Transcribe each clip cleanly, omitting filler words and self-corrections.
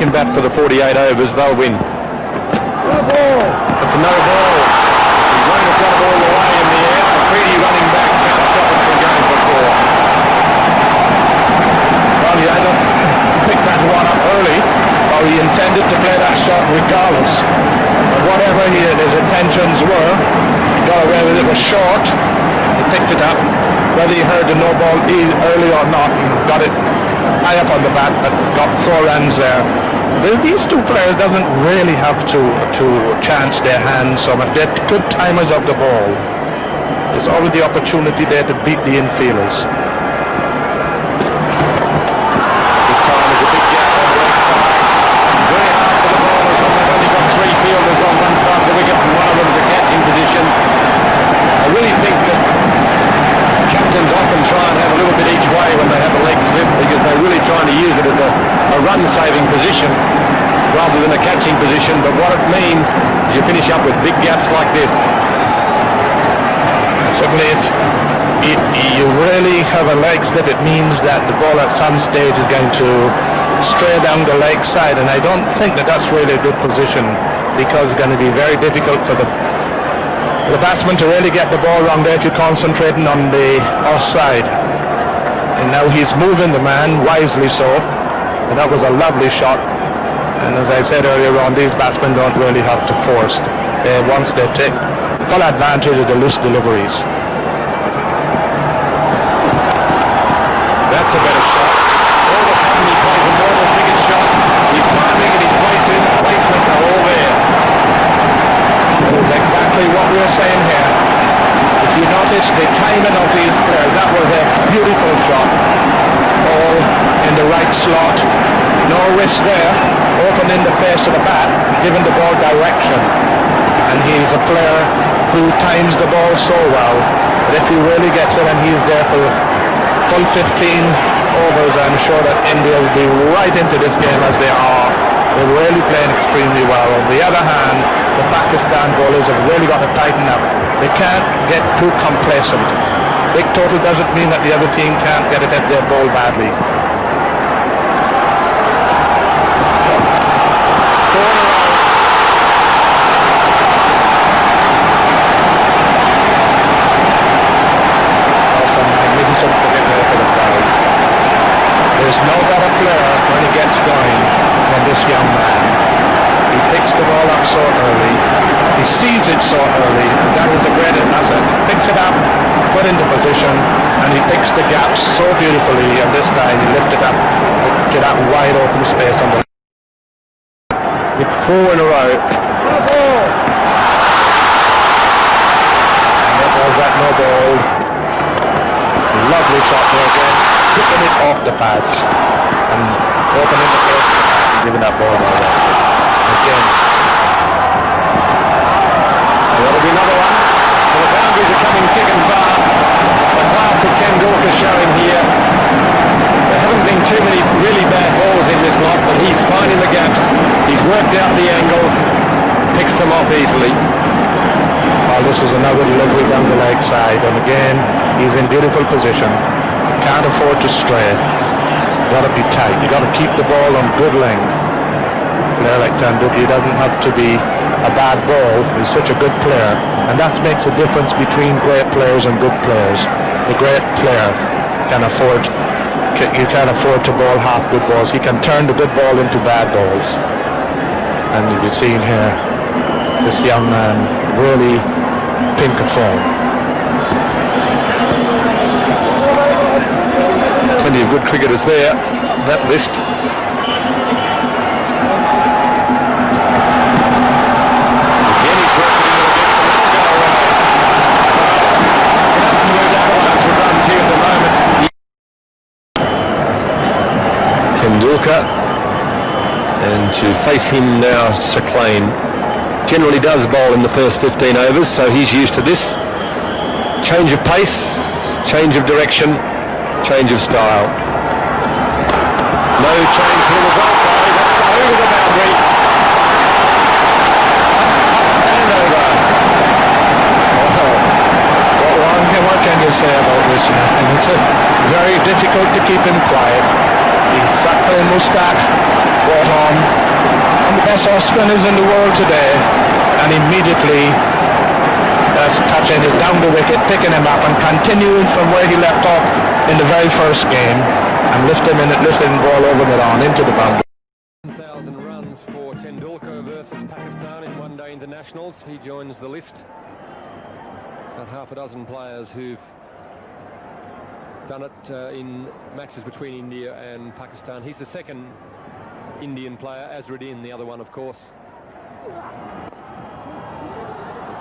can bat for the 48 overs, they'll win. It's another ball. He's running the club all the way in the air. McCready running back, can't stop it from going for 4. Well, he either picked that one up early, or he intended to play that shot regardless. But whatever his intentions were, he got away with it. It was short. He picked it up. Whether he heard the no ball early or not, he got it high up on the bat, but got 4 runs there. These two players doesn't really have to chance their hands so much. They're good timers of the ball. There's always the opportunity there to beat the infielders. This time is a big gap on the right side. Very hard for the bowlers when they've only got 3 fielders on one side of the wicket and one of them's a catching position. I really think that captains often try and have a little bit each way when they have a leg slip, because they're really trying to use it as a run-saving position rather than a catching position. But what it means is you finish up with big gaps like this. Certainly if you really have a leg slip, it means that the ball at some stage is going to stray down the leg side, and I don't think that that's really a good position, because it's going to be very difficult for the batsman to really get the ball wrong there if you're concentrating on the offside. And now he's moving the man, wisely so, and that was a lovely shot. And as I said earlier on, these batsmen don't really have to force. Once they take full advantage of the loose deliveries. That's a better shot. All the fun he played a normal cricket shot. His timing and his placement are all there. That is exactly what we're saying here. If you notice the timing of these players, that was a beautiful shot. All in the right slot. No risk there. Open in the face of the bat, giving the ball direction. And he's a player who times the ball so well that if he really gets it and he's there for full 15 overs, I'm sure that India will be right into this game as they are. They're really playing extremely well. On the other hand, the Pakistan bowlers have really got to tighten up. They can't get too complacent. Big total doesn't mean that the other team can't get it if they bowl badly. Also magnificent cricket there for the crowd. There's no better player when he gets going than this young man. He picks the ball up so early. He sees it so early. And that is the greatest asset. He picks it up, put into position, and he picks the gaps so beautifully. And this time he lifted up to that wide open space on the with 4 in a row. And that was that no ball. Lovely shot there again. Picking it off the pads and opening the first and giving that ball away. Again. That'll be another one. So the boundaries are coming thick and fast. The class of Tendulkar showing here. There haven't been too many really bad balls in this lot, but he's finding the gaps. He's worked out the angles, picks them off easily. Well, this is another delivery down the leg side, and again, he's in beautiful position. Can't afford to stray. Got to be tight. You got to keep the ball on good length. A player like Tendulkar, he doesn't have to be a bad ball. He's such a good player, and that makes a difference between great players and good players. The great player can afford. You can't afford to bowl half good balls. He can turn the good ball into bad balls. And you've seen here, this young man really pink of form. Plenty of good cricketers there, that list. Again he's working in runs here at the moment. Tendulkar, and to face him now, Saqlain generally does bowl in the first 15 overs, so he's used to this. Change of pace, change of direction, change of style. No change for the result though, that's over the boundary. And over. Oh, what can you say about this man? Very difficult to keep him quiet. The Sakal Mustak brought on the best off spinners in the world today, and immediately touching is down the wicket, picking him up and continuing from where he left off in the very first game, and lifting the ball over mid-on into the boundary. 1,000 runs for Tendulkar versus Pakistan in one-day internationals. He joins the list. About half a dozen players who've done it in matches between India and Pakistan. He's the second Indian player, Azharuddin the other one, of course.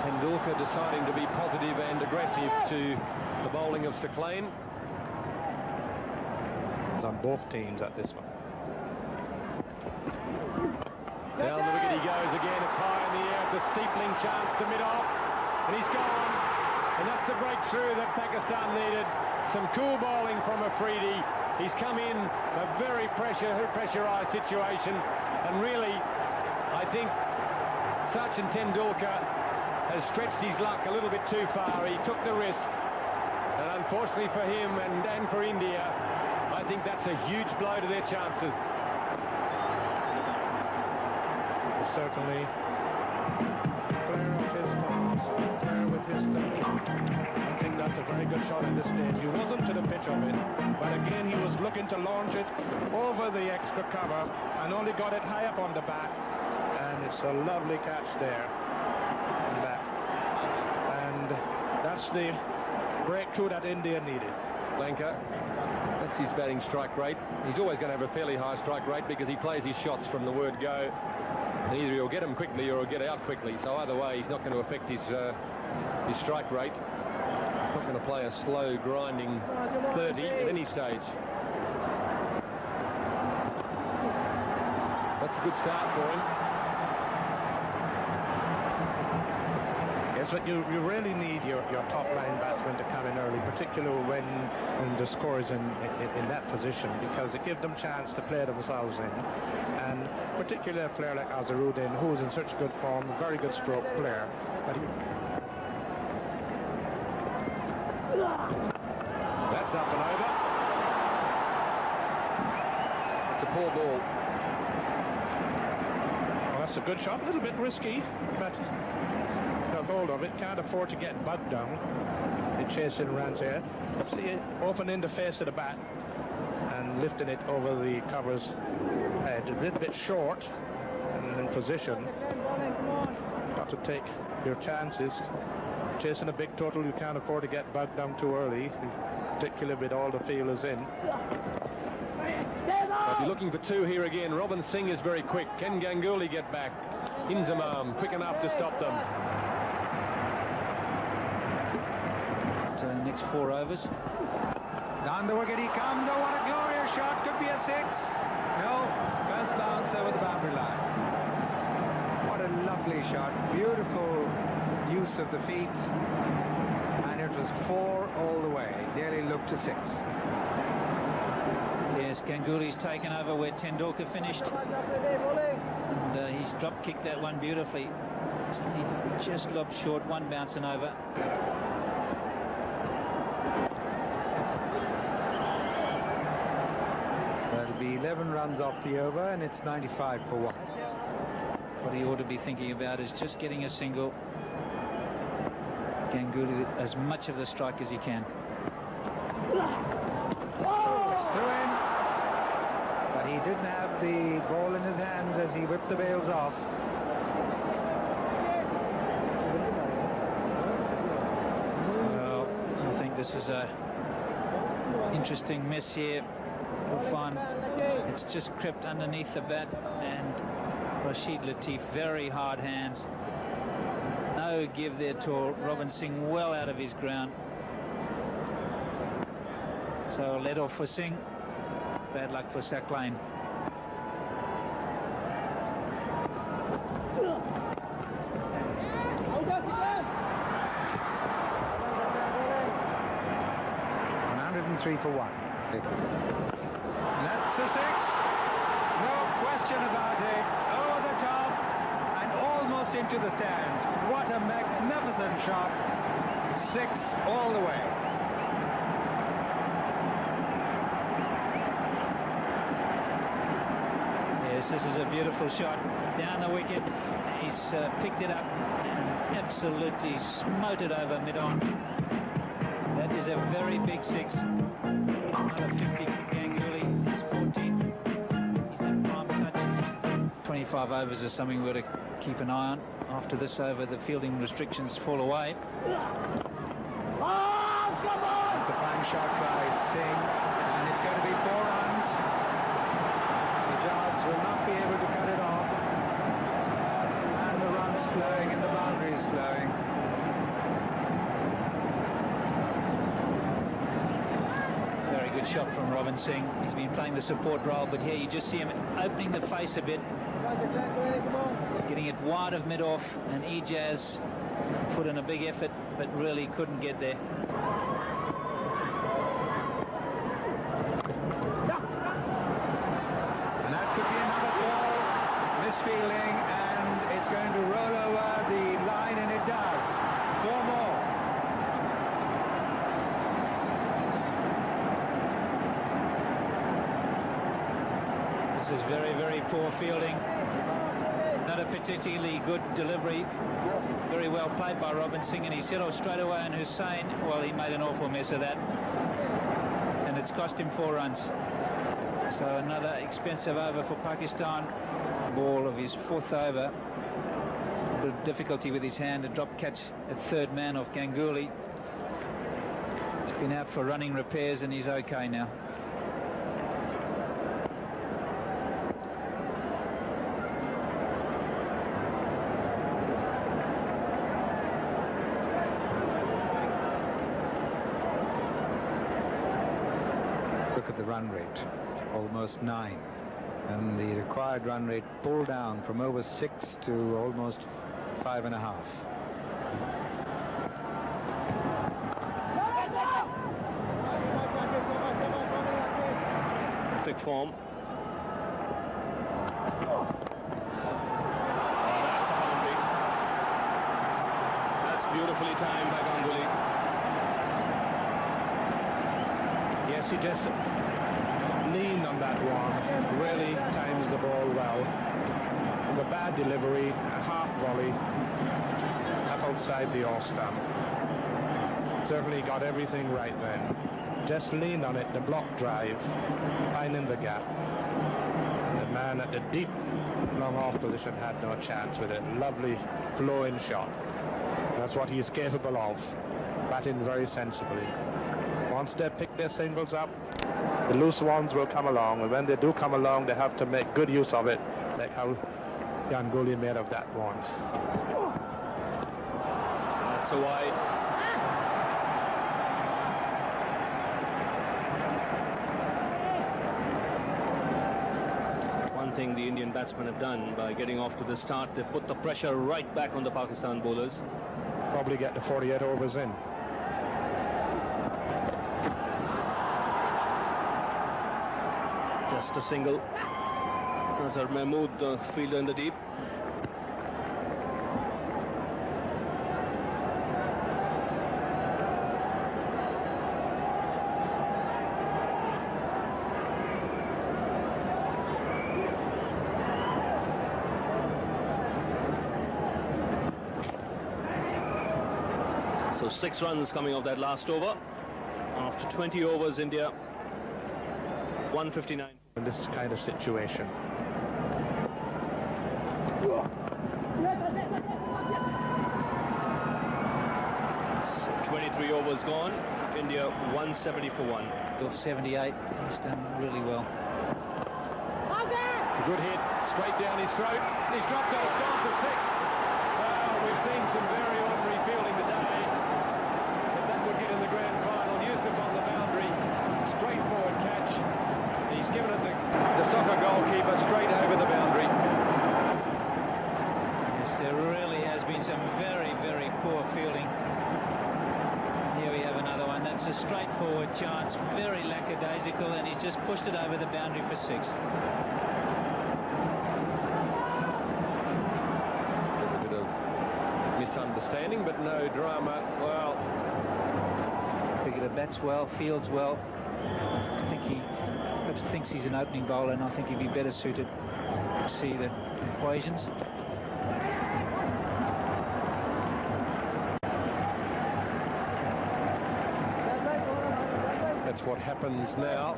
Tendulkar deciding to be positive and aggressive to the bowling of Sakalain. It's on both teams at this one. Down the wicket he goes again. It's high in the air. It's a steepling chance to mid-off, and he's gone. And that's the breakthrough that Pakistan needed. Some cool bowling from Afridi. He's come in a very pressurised situation, and really, I think Sachin Tendulkar has stretched his luck a little bit too far. He took the risk, and unfortunately for him and for India, I think that's a huge blow to their chances. Certainly, player of his class, player with his thinking. I think that's a very good shot at this stage. He wasn't to the pitch of it, but again he was looking to launch it over the extra cover and only got it high up on the bat, and it's a lovely catch there. And that's the breakthrough that India needed. Lanka, that's his batting strike rate. He's always going to have a fairly high strike rate because he plays his shots from the word go. And either he'll get them quickly or he'll get out quickly. So either way, he's not going to affect his strike rate. He's not going to play a slow, grinding 30 at any stage. That's a good start for him. Yes, but you really need your top-line batsmen to come in early, particularly when the score is in that position, because it gives them a chance to play themselves in. And particularly a player like Azharuddin, who is in such good form, a very good stroke player. But that's up and over. It's a poor ball. Well, that's a good shot, a little bit risky, but got hold of it, can't afford to get bugged down. They chasing runs here. See it opening the face of the bat and lifting it over the covers head. A little bit short and in position. Got to take your chances. Chasing a big total, you can't afford to get bugged down too early, particularly with all the fielders in. They'll be looking for two here again. Robin Singh is very quick. Can Ganguly get back? Inzamam quick enough to stop them. Next 4 overs. Down the wicket he comes. Oh, what a glorious shot. Could be a 6. No, first bounce over the boundary line. What a lovely shot. Beautiful use of the feet. And it was 4 all the way. Nearly looked to 6. Yes, Ganguly's taken over where Tendulkar finished. And he's drop-kicked that one beautifully. It's only just lobbed short, one bouncing over. That'll be 11 runs off the over, and it's 95 for 1. What he ought to be thinking about is just getting a single. Ganguly as much of the strike as he can. It's through in, but he didn't have the ball in his hands as he whipped the bails off. Well, I think this is a interesting miss here. Irfan, it's just crept underneath the bat, and Rashid Latif, very hard hands. No give there at all. Robin Singh well out of his ground. So let off for Singh. Bad luck for Sakalain. $103 for 1. That's a 6. No question about it. Over the top and almost into the stands. What a magnificent shot. 6 all the way. Yes, this is a beautiful shot down the wicket. He's picked it up and absolutely smote it over mid-on. That is a very big six. Another 50 for Ganguly. His 14th. He's in prime touches. 25 overs is something we've got to keep an eye on. After this over, the fielding restrictions fall away. It's a fine shot by Singh, and it's going to be 4 runs. The Jars will not be able to cut it off. And the runs flowing and the boundaries flowing. Very good shot from Robin Singh. He's been playing the support role, but here you just see him opening the face a bit, getting it wide of mid-off, and Ijaz put in a big effort, but really couldn't get there. And that could be another ball, misfielding, and it's going to roll over the line, and it does. 4 more. This is very, very poor fielding. Not a particularly good delivery. Very well played by Robin Singh, and he set off straight away, and Hussain, well, he made an awful mess of that. And it's cost him 4 runs. So another expensive over for Pakistan. Ball of his 4th over. A bit of difficulty with his hand. A drop catch at 3rd man off Ganguly. He's been out for running repairs, and he's okay now. Look at the run rate, almost 9. And the required run rate pulled down from over 6 to almost 5.5. Big form. That's a boundary. That's beautifully timed by Ganguly. Yes, he just leaned on that one. Really times the ball well. It was a bad delivery, a half volley, half outside the off stump. Certainly got everything right then. Just leaned on it, the block drive, finding the gap. The man at the deep long off position had no chance with it. Lovely flowing shot. That's what he's capable of. Batting very sensibly. Once they pick their singles up, the loose ones will come along, and when they do come along, they have to make good use of it, like how Ganguly made of that one. That's a wide. One thing the Indian batsmen have done by getting off to the start, they put the pressure right back on the Pakistan bowlers. Probably get the 48 overs in. Just a single. Nazar Mahmood, the fielder in the deep. So 6 runs coming off that last over. After 20 overs, India 159. In this kind of situation. So 23 overs gone. India 170 for 1. Off 78, he's done really well. It's a good hit, straight down his throat. He's dropped it, it's gone for 6. Well, we've seen some very ordinary fielding today. But that would get in the grand final. Yusuf on the boundary. Straightforward catch. He's given it the soccer goalkeeper straight over the boundary. Yes, there really has been some very, very poor fielding. Here we have another one. That's a straightforward chance, very lackadaisical, and he's just pushed it over the boundary for 6. There's a bit of misunderstanding, but no drama. Well, Cricketer bats well, fields well. I think he perhaps thinks he's an opening bowler, and I think he'd be better suited See the equations. That's what happens now.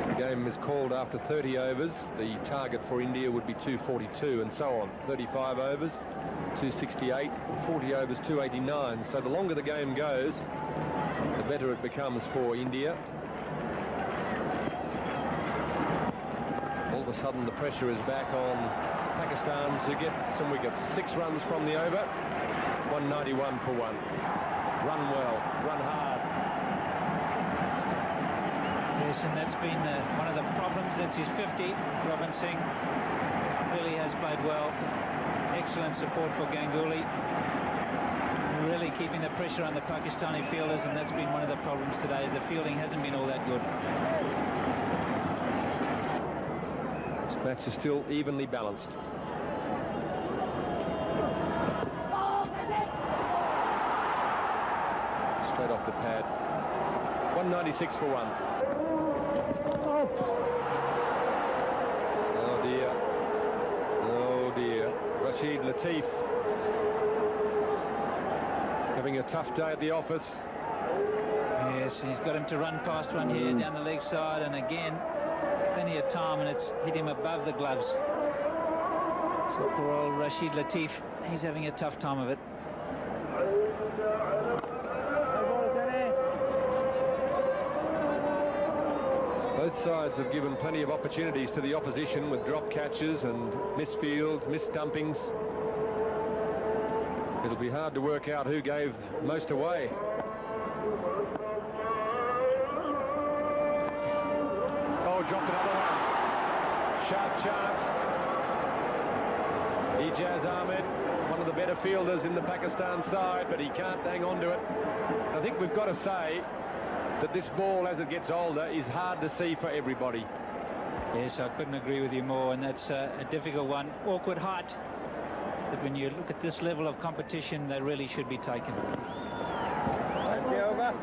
The game is called after 30 overs. The target for India would be 242 and so on. 35 overs, 268, 40 overs, 289. So the longer the game goes, the better it becomes for India. All of a sudden the pressure is back on Pakistan to get some wickets. 6 runs from the over, 191 for 1. Run well, run hard. Yes, and that's been one of the problems. That's his 50. Robin Singh really has played well. Excellent support for Ganguly. Really keeping the pressure on the Pakistani fielders, and that's been one of the problems today, is the fielding hasn't been all that good. This match is still evenly balanced. Straight off the pad. 196 for 1. Oh dear. Oh dear. Rashid Latif having a tough day at the office. Yes, he's got him to run past one here down the leg side, and again plenty of time, and it's hit him above the gloves. So poor old Rashid Latif, he's having a tough time of it. Both sides have given plenty of opportunities to the opposition with drop catches and misfields, misstumpings. It'll be hard to work out who gave most away. Oh, dropped another one. Sharp chance. Ijaz Ahmed, one of the better fielders in the Pakistan side, but he can't hang on to it. I think we've got to say that this ball, as it gets older, is hard to see for everybody. Yes, I couldn't agree with you more, and that's a difficult one. Awkward height, but when you look at this level of competition, they really should be taken. That's the over.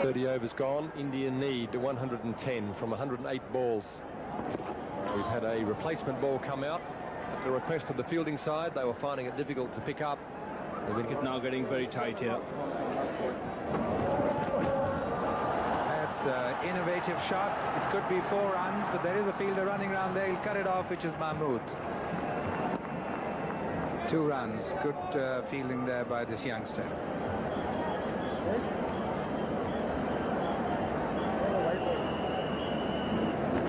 .30 overs gone. India need 110 from 108 balls. We've had a replacement ball come out at the request of the fielding side. They were finding it difficult to pick up. The wicket now getting very tight here. That's an innovative shot. It could be 4 runs, but there is a fielder running around there. He'll cut it off, which is Mahmood. 2 runs. Good fielding there by this youngster.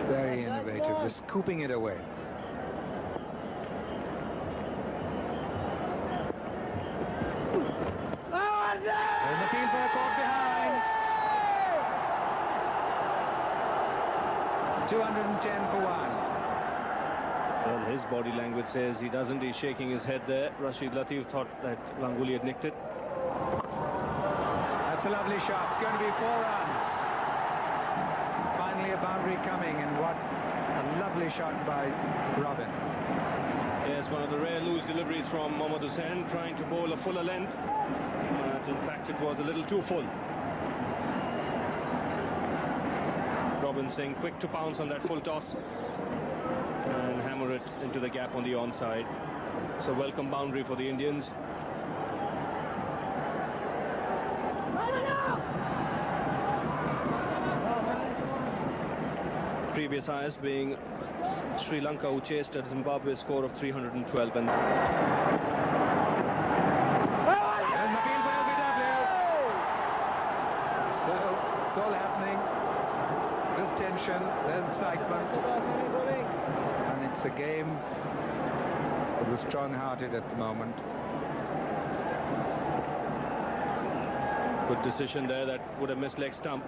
Very innovative, just scooping it away. And the fielder caught behind. 210 for 1. Well, his body language says he doesn't. He's shaking his head there. Rashid Latif thought that Ganguly had nicked it. That's a lovely shot. It's going to be 4 runs. Finally a boundary coming, and what a lovely shot by Robin. Yes, one of the rare loose deliveries from Mohammad Hussain, trying to bowl a fuller length. But in fact, it was a little too full. Robin Singh quick to pounce on that full toss and hammer it into the gap on the onside. It's a welcome boundary for the Indians. Previous highest being Sri Lanka, who chased at Zimbabwe's score of 312. And the field for LBW. So it's all happening. There's tension, there's excitement, and it's a game for the strong-hearted at the moment. good decision there. That would have missed leg stump.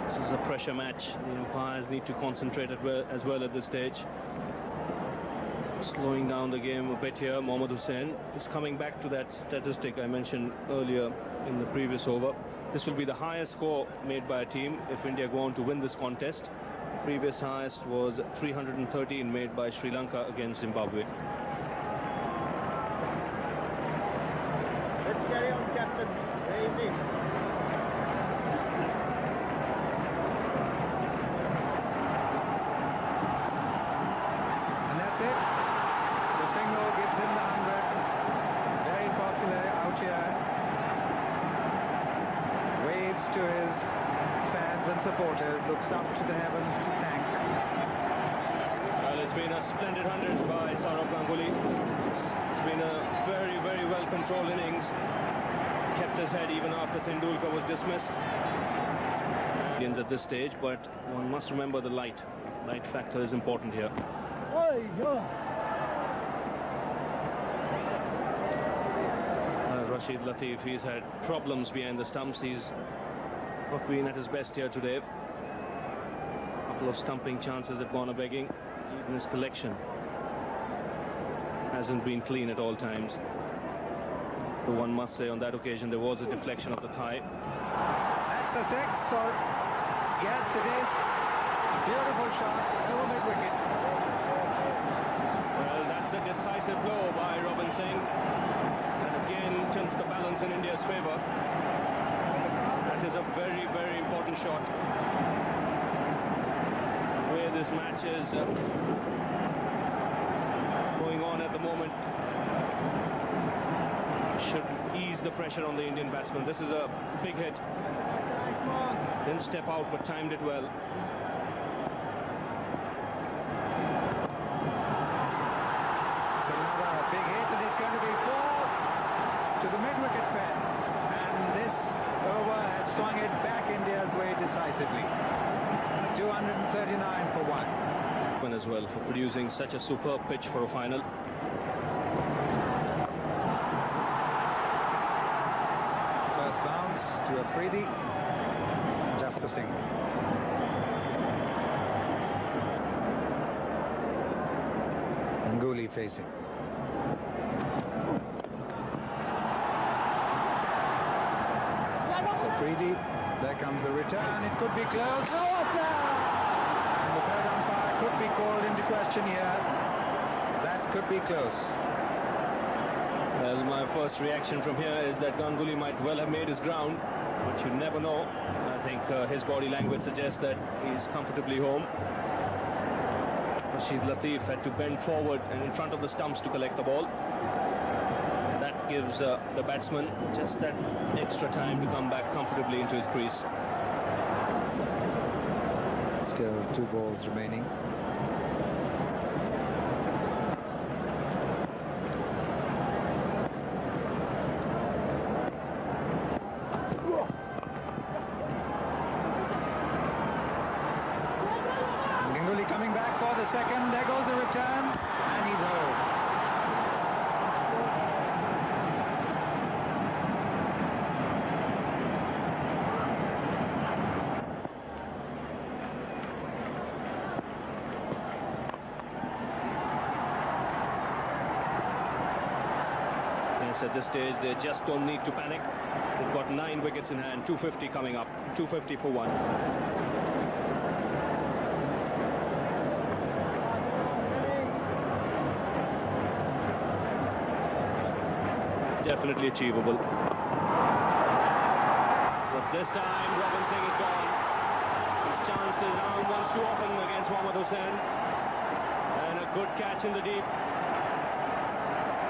This is a pressure match. The umpires need to concentrate as well at this stage. Slowing down the game a bit here. Mohammad Hussain is coming back to that statistic I mentioned earlier in the previous over. This will be the highest score made by a team if India go on to win this contest. Previous highest was 313 made by Sri Lanka against Zimbabwe. carry on, Captain. Easy. And that's it. The single gives him the 100. He's very popular out here. Waves to his fans and supporters, looks up to the heavens to thank. Well, it's been a splendid 100 by Saurav Ganguly. It's been a very, very well-controlled innings. Kept his head even after Tendulkar was dismissed. At this stage, but one must remember the light. Light factor is important here. Rashid Latif, he's had problems behind the stumps. He's not been at his best here today. A couple of stumping chances have gone a-begging. Even his collection hasn't been clean at all times. But one must say on that occasion there was a deflection of the thigh. That's a 6, or yes, it is. Beautiful shot over mid-wicket. Well, that's a decisive blow by Robin Singh. And again tilts the balance in India's favour. That is a very, very important shot. The way this match is going on at the moment should ease the pressure on the Indian batsman. This is a big hit. Didn't step out, but timed it well. It's another big hit, and it's going to be 4 to the mid-wicket fence. And this over has swung it back India's way decisively. 239 for 1. As well for producing such a superb pitch for a final. First bounce to Afridi. Just a single. Ganguly facing. It's Afridi. There comes the return. It could be close. And the third umpire could be called into question here. That could be close. Well, my first reaction from here is that Ganguly might well have made his ground, but you never know. I think his body language suggests that he's comfortably home. Rashid Latif had to bend forward and in front of the stumps to collect the ball. That gives the batsman just that extra time to come back comfortably into his crease. Still 2 balls remaining. Ganguly coming back for the second. There goes the return, and he's home. At this stage, they just don't need to panic. They've got 9 wickets in hand, 250 coming up, 250 for 1. Definitely achievable. But this time, Robin Singh is gone. He's chanced his arm once too often against Mohammad Hussain. And a good catch in the deep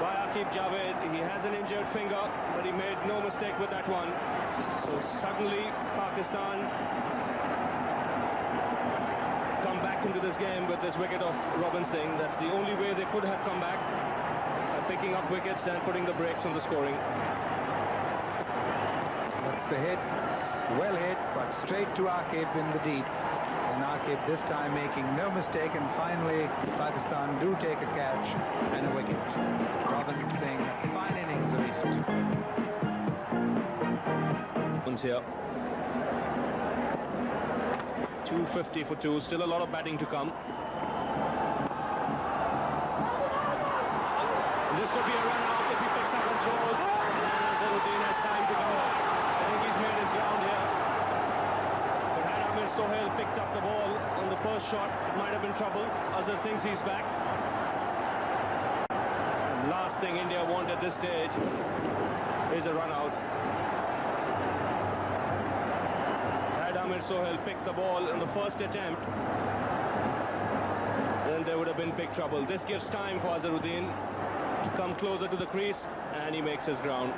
by Aqib Javed. He has an injured finger, but he made no mistake with that one. So suddenly Pakistan come back into this game with this wicket of Robin Singh. That's the only way they could have come back, by picking up wickets and putting the brakes on the scoring. That's the hit. It's well hit, but straight to Aqib in the deep. And Aqib this time making no mistake, and finally Pakistan do take a catch and a wicket. Robin Singh, fine innings of 82. Here. 250 for 2, still a lot of batting to come. This could be a run out if he picks up and throws. Azharuddin has time to come back. I think he's made his ground here. But had Amir Sohail picked up the ball on the first shot, it might have been trouble. Azhar thinks he's back. And last thing India want at this stage Here's a run out. Had Amir Sohail picked the ball in the first attempt, then there would have been big trouble. This gives time for Azharuddin to come closer to the crease, and he makes his ground.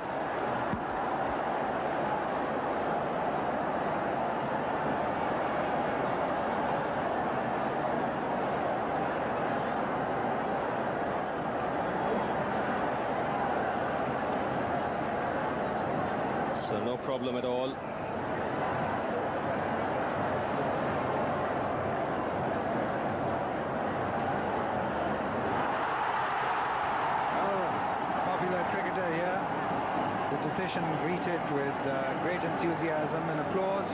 So no problem at all. Popular cricketer here. The decision greeted with great enthusiasm and applause.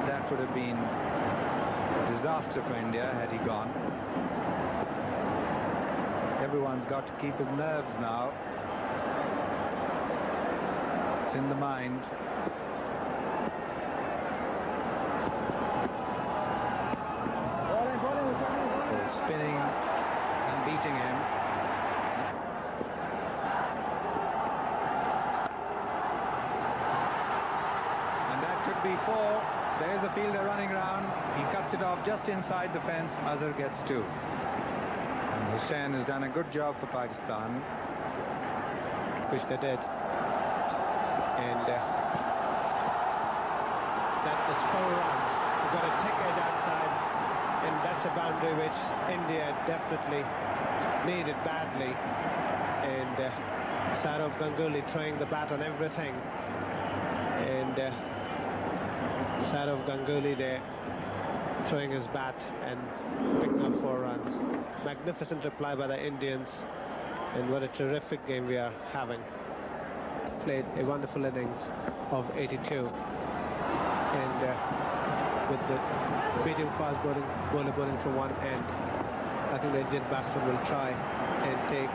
That would have been a disaster for India had he gone. Everyone's got to keep his nerves now. It's in the mind. They're spinning and beating him. And that could be 4. There's a fielder running around. He cuts it off just inside the fence. Azhar gets 2. And Hussain has done a good job for Pakistan, which they did. And that is 4 runs. We've got a thick edge outside, and that's a boundary which India definitely needed badly. And Saurav Ganguly throwing the bat on everything. And Saurav Ganguly there throwing his bat and picking up 4 runs. Magnificent reply by the Indians, and what a terrific game we are having. Played a wonderful innings of 82, and with the medium fast bowler bowling from one end, I think the Indian batsman will try and take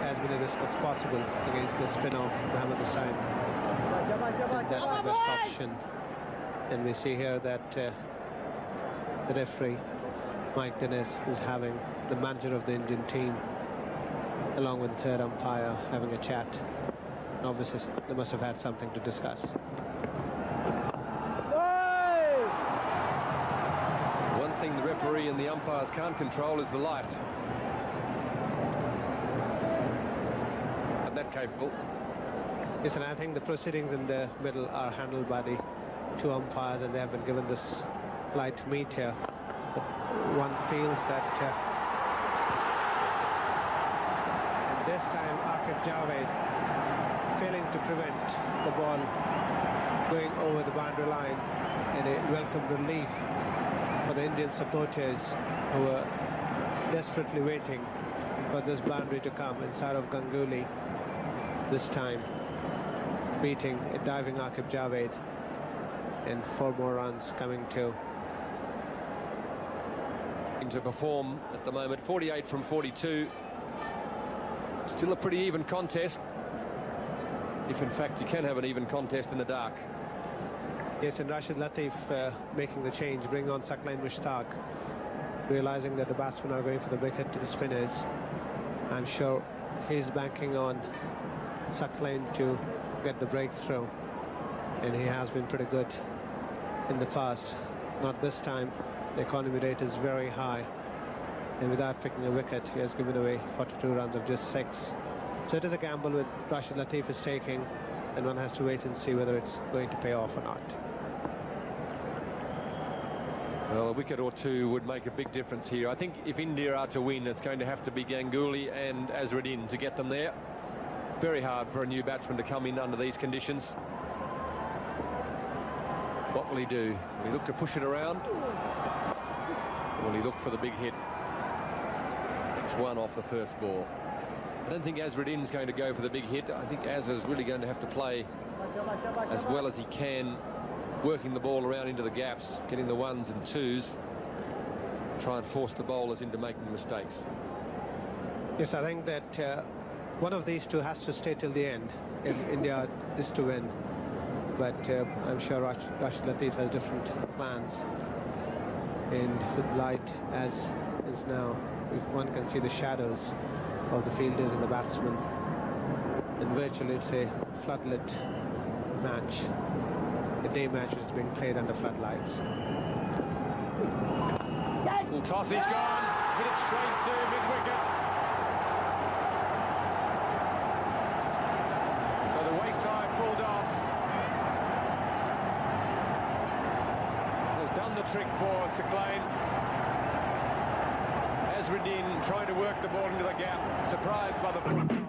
as many risks as possible against the spin of Mohammad Hussain. And that's the best option. And we see here that the referee Mike Dennis is having the manager of the Indian team along with the third umpire having a chat. Obviously, they must have had something to discuss. One thing the referee and the umpires can't control is the light. And that capable. Yes, and I think the proceedings in the middle are handled by the 2 umpires, and they have been given this light meter. But one feels that this time Aqib Javed failing to prevent the ball going over the boundary line, and a welcome relief for the Indian supporters who were desperately waiting for this boundary to come. And Saurav Ganguly this time beating a diving Aqib Javed, and 4 more runs coming to perform at the moment. 48 from 42. Still a pretty even contest, if in fact you can have an even contest in the dark. Yes, and Rashid Latif making the change, bringing on Saqlain Mushtaq, realizing that the batsmen are going for the big hit to the spinners. I'm sure he's banking on Saqlain to get the breakthrough, and he has been pretty good in the past. Not this time. The economy rate is very high, and without picking a wicket, he has given away 42 runs of just 6. So it is a gamble with Rashid Latif is taking, and one has to wait and see whether it's going to pay off or not. Well, a wicket or 2 would make a big difference here. I think if India are to win, it's going to have to be Ganguly and Azharuddin to get them there. Very hard for a new batsman to come in under these conditions. What will he do? Will he look to push it around? Will he look for the big hit? It's 1 off the first ball. I don't think Azharuddin's going to go for the big hit. I think Azhar's really going to have to play as well as he can, working the ball around into the gaps, getting the 1s and 2s, try and force the bowlers into making mistakes. Yes, I think that one of these 2 has to stay till the end if India is to win. But I'm sure Rashid Latif has different plans. And with light as is now, if one can see the shadows of the fielders and the batsmen, and virtually it's a floodlit match. The day match is being played under floodlights. Full toss, he's gone. Hit it straight to mid-wicket. So the waste time full toss has done the trick for Siclain. Azruddin trying to work the ball into the gap, surprised by the full toss.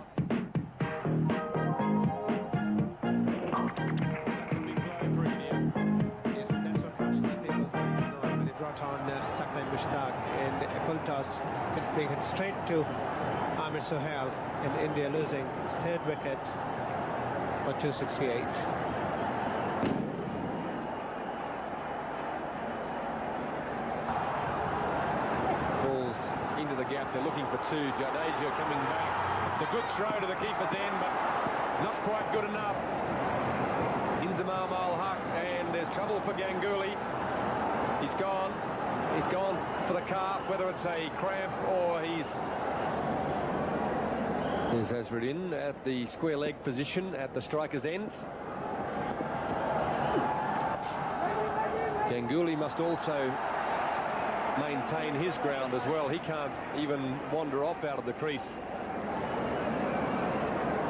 And a full toss, bring it straight to Amir Sohail, and India losing its third wicket for 268. Balls into the gap, they're looking for two. Jadeja coming back. It's a good throw to the keeper's end, but not quite good enough. Inzamam al-Haq, and there's trouble for Ganguly. He's gone. He's gone for the calf, whether it's a cramp or he's... There's Azruddin at the square leg position at the striker's end. Ganguly must also maintain his ground as well. He can't even wander off out of the crease.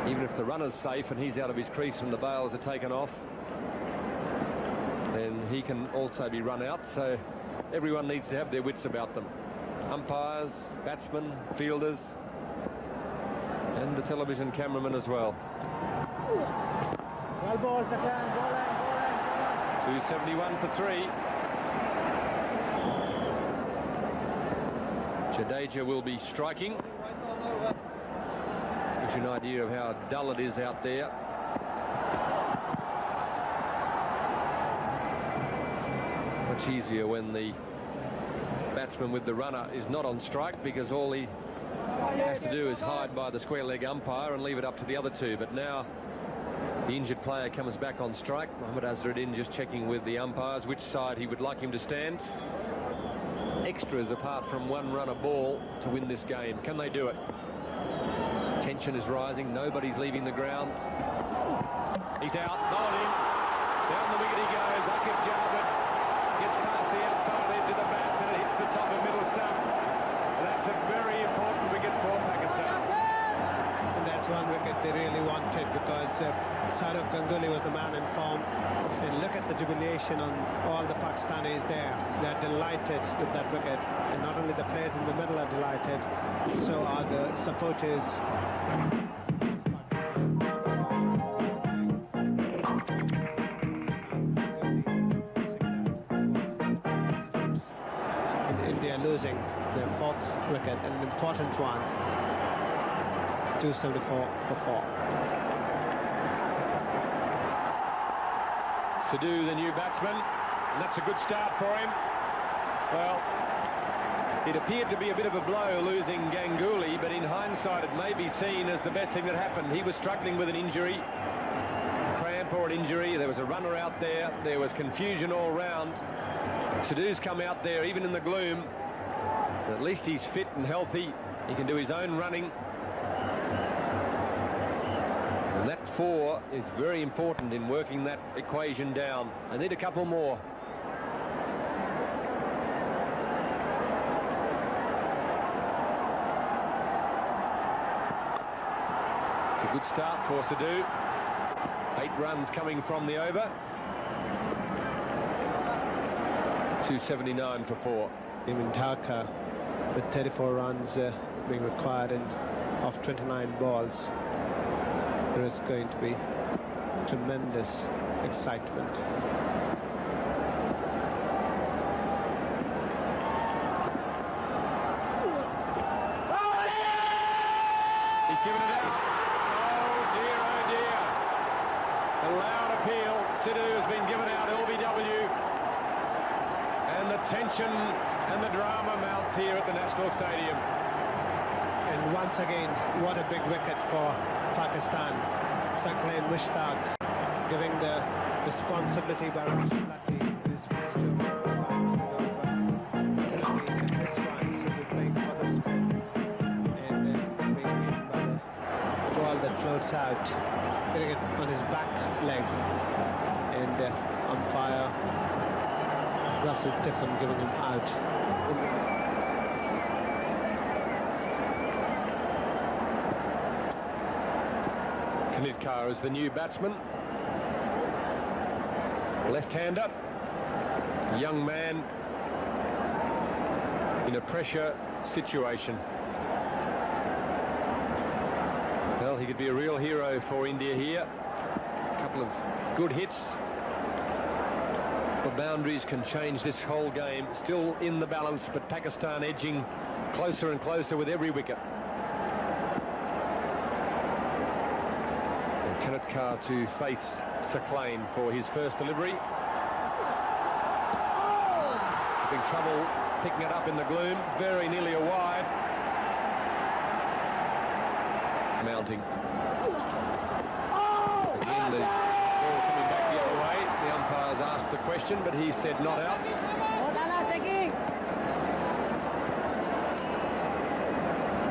Even if the runner's safe and he's out of his crease and the bails are taken off, then he can also be run out. So everyone needs to have their wits about them. Umpires, batsmen, fielders, and the television cameraman as well. Well ball, 271 for 3. Jadeja will be striking. Gives you an idea of how dull it is out there. Much easier when the batsman with the runner is not on strike, because all he has to do is hide by the square leg umpire and leave it up to the other two. But now the injured player comes back on strike. Mohammad Azruddin just checking with the umpires which side he would like him to stand. Extras apart from one run a ball to win this game. Can they do it? Tension is rising. Nobody's leaving the ground. He's out. Bowled in. Down the wicket he goes. Akif Javed gets past the outside edge of the bat, and it hits the top of middle stump. And that's a very important wicket for Pakistan. And that's one wicket they really wanted, because Saurav Ganguly was the man in form. And look at the jubilation on all the Pakistanis there. They're delighted with that wicket. And not only the players in the middle are delighted, so are the supporters. And India losing their fourth wicket, an important one. 274 for 4. Sidhu, the new batsman, and that's a good start for him. Well, it appeared to be a bit of a blow losing Ganguly, but in hindsight it may be seen as the best thing that happened. He was struggling with an injury, cramp or an injury. There was a runner out there. There was confusion all round. Sidhu's come out there even in the gloom. At least he's fit and healthy. He can do his own running. And that 4 is very important in working that equation down. I need a couple more. It's a good start for Sidhu. 8 runs coming from the over. 279 for 4. In Dhaka, with 34 runs being required of 29 balls. There is going to be tremendous excitement. He's given it out. Oh dear, oh dear. A loud appeal. Sidhu has been given out, LBW. And the tension and the drama mounts here at the National Stadium. And once again, what a big wicket for Pakistan. Saqlain Mushtaq giving the responsibility by Rashid Lathi in his first over. And this one, Sidhu playing for the spin. And being beaten by the ball that flowed notes out, hitting it on his back leg, and umpire Russell Tiffin giving him out. Kanitkar is the new batsman. Left-hander. Young man in a pressure situation. Well, he could be a real hero for India here. A couple of good hits. The boundaries can change this whole game. Still in the balance, but Pakistan edging closer and closer with every wicket. And Kanitkar to face Saqlain for his first delivery. Having trouble picking it up in the gloom, very nearly a wide. Mounting. Again, the ball coming back the other way. The umpires asked the question, but he said not out.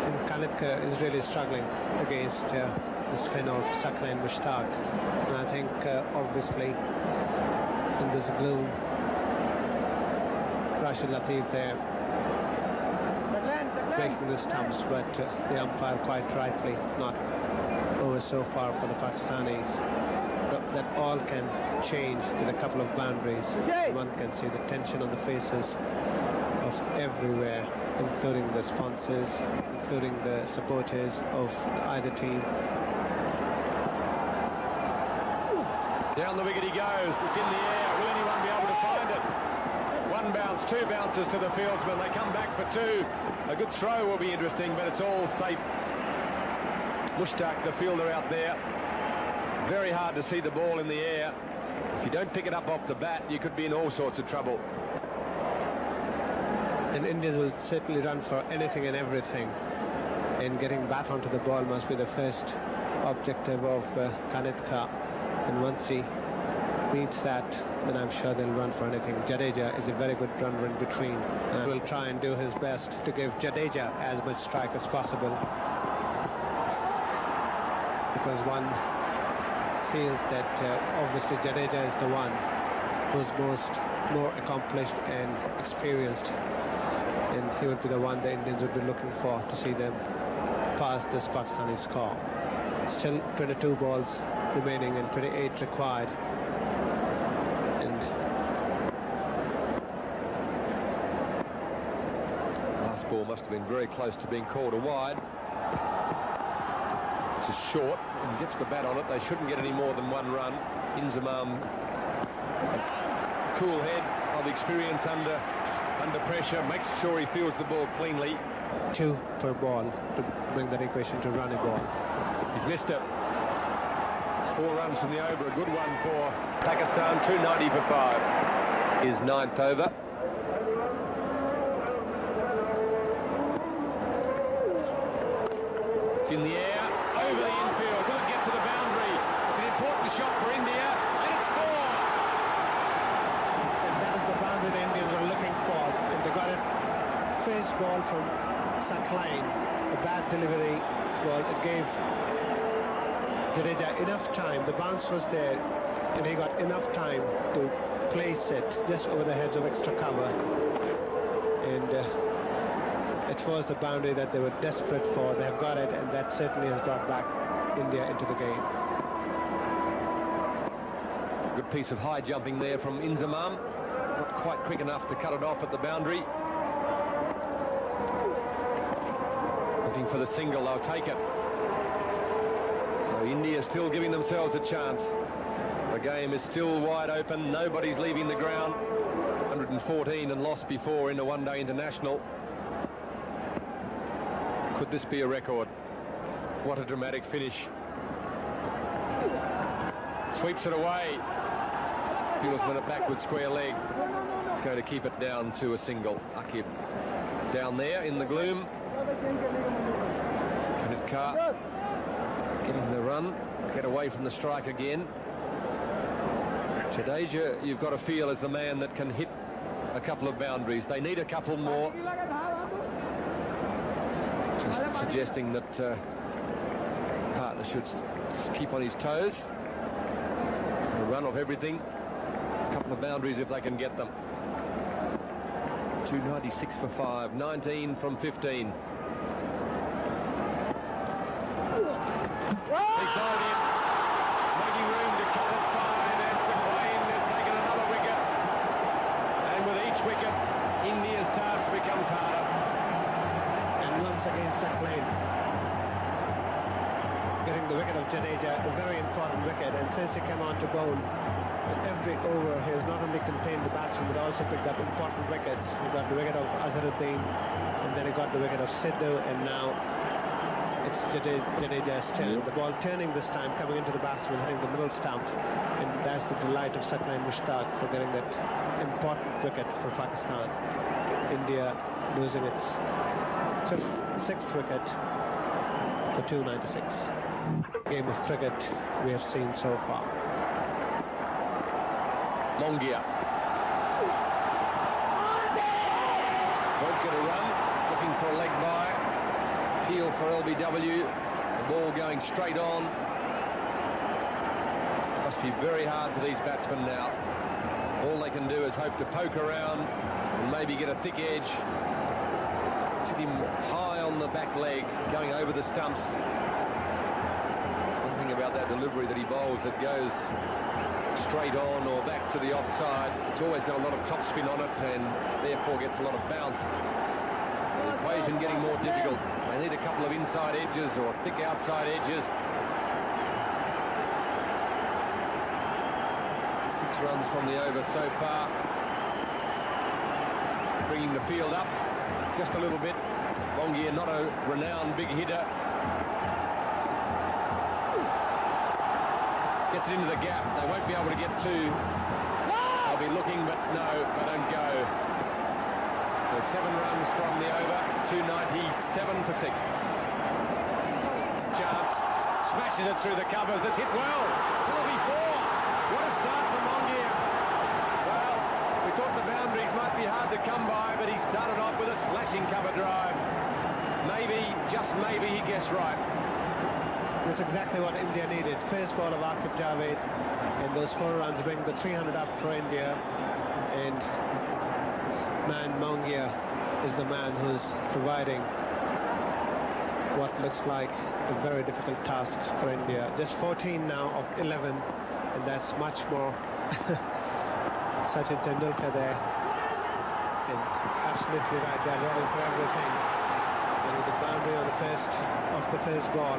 And Kanitkar is really struggling against the spin of Saqlain Mushtaq. And I think, obviously, in this gloom, Rashid Latif there breaking the stumps, but the umpire quite rightly not over so far for the Pakistanis. That all can change with a couple of boundaries. One can see the tension on the faces of everywhere, including the sponsors, including the supporters of either team. Down the wicket he goes. It's in the air. Will anyone be able to find it? One bounce, two bounces to the fieldsman. They come back for two. A good throw will be interesting, but it's all safe. Mushtaq, the fielder out there. Very hard to see the ball in the air. If you don't pick it up off the bat, you could be in all sorts of trouble. And Indians will certainly run for anything and everything. And getting bat onto the ball must be the first objective of Kanitkar. And once he meets that, then I'm sure they'll run for anything. Jadeja is a very good runner in between, and will try and do his best to give Jadeja as much strike as possible, because one feels that obviously Jadeja is the one who's more accomplished and experienced, and he would be the one the Indians would be looking for to see them pass this Pakistani score. Still 22 balls remaining and 28 required. Last ball must have been very close to being called a wide. It's a short and gets the bat on it. They shouldn't get any more than one run. Inzamam, cool head of experience under pressure, makes sure he fields the ball cleanly. 2 per ball to bring that equation to run a ball. He's missed it. 4 runs from the over, a good one for Pakistan. 290 for 5. His 9th over. It's in the air, over the infield. Will it get to the boundary? It's an important shot for India, and it's 4. And that is the boundary the Indians were looking for. And they got it. First ball from Saqlain. A bad delivery. It gave Jadeja enough time. The bounce was there, and he got enough time to place it just over the heads of extra cover. And it was the boundary that they were desperate for. They have got it, and that certainly has brought back India into the game. Good piece of high jumping there from Inzamam. Not quite quick enough to cut it off at the boundary. Looking for the single, they'll take it. So India still giving themselves a chance. The game is still wide open. Nobody's leaving the ground. 114 and lost before in a one-day international. Could this be a record? What a dramatic finish. Sweeps it away. Fieldsman at backward square leg. Going to keep it down to a single. Akib down there in the gloom. Kanitkar getting the run. Get away from the strike again. Jadeja, you've got to feel, is the man that can hit a couple of boundaries. They need a couple more. Just suggesting that partnership should keep on his toes. A run of everything. A couple of boundaries if they can get them. 296 for 5, 19 from 15. He's got it in, making room to cut it fine, and Saqlain has taken another wicket. And with each wicket, India's task becomes harder. And once again, Saqlain getting the wicket of Jadeja, a very important wicket. And since he came on to bowl, in every over he has not only contained the batsman but also picked up important wickets. He got the wicket of Azharuddin, and then he got the wicket of Sidhu, and now it's Jadeja's turn. The ball turning this time, coming into the batsman, hitting the middle stumps, and that's the delight of Saqlain Mushtaq for getting that important wicket for Pakistan. India losing its sixth wicket for 296. Game of cricket we have seen so far. Mongia won't get a run, looking for a leg by. Appeal for LBW, the ball going straight on. Must be very hard for these batsmen now. All they can do is hope to poke around and maybe get a thick edge. Hit him high on the back leg, going over the stumps. One thing about that delivery that he bowls that goes straight on or back to the offside, it's always got a lot of topspin on it and therefore gets a lot of bounce. The equation getting more difficult. They need a couple of inside edges or thick outside edges. 6 runs from the over so far. Bringing the field up just a little bit. Mongia, not a renowned big hitter. Gets it into the gap. They won't be able to get to. They'll be looking, but no, they don't go. So 7 runs from the over, 297 for 6. Chance, smashes it through the covers. It's hit well. Will it be 4? What a start from Mongia. Well, we thought the boundaries might be hard to come by, but he started off with a slashing cover drive. Maybe, just maybe, he guessed right. That's exactly what India needed. First ball of Aqib Javed, and those 4 runs bring the 300 up for India. And man Mongia is the man who's providing what looks like a very difficult task for India. Just 14 now of 11, and that's much more. Sachin Tendulkar there, and absolutely right, they're rolling for everything. And with the boundary on the first ball,